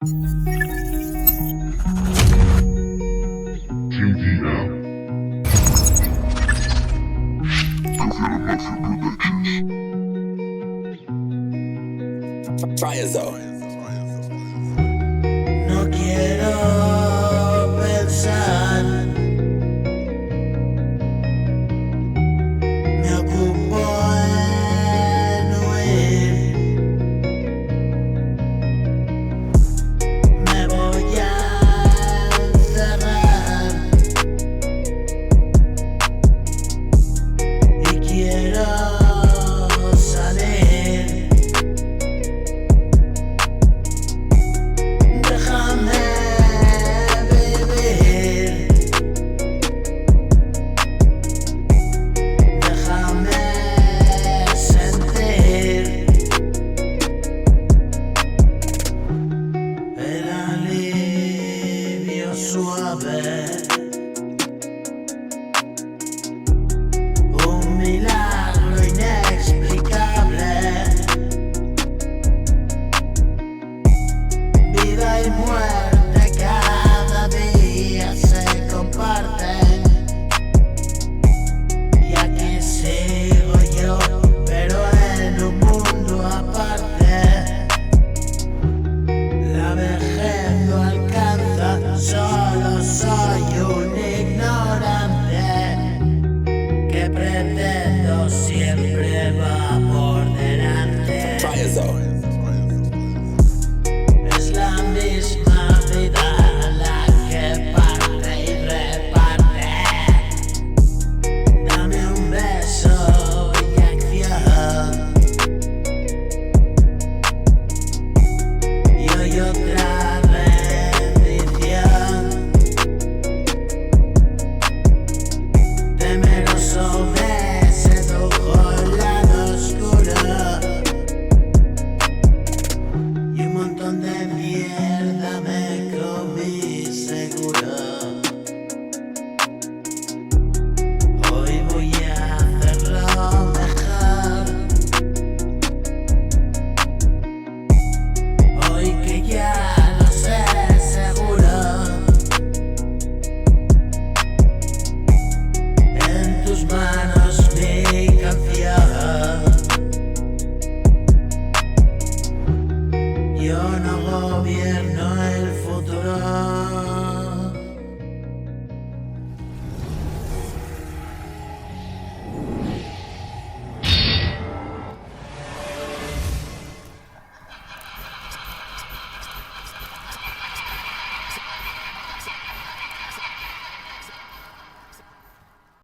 No quiero pensar, me ocupo en huir. Me voy a encerrar y quiero salir. Déjame vivir, déjame sentir el alivio suave, un milagro inexplicable. Vida y muerte cada día se comparten, y aquí sigo yo, pero en un mundo aparte. La vejez no alcanza, solo soy un ignorante que pretendo siempre va por delante. Es la misma vida la que parte y reparte. Dame un beso y acción, y hoy otra rendición. Temeroso me sedujo el lado oscuro y un montón de miedo.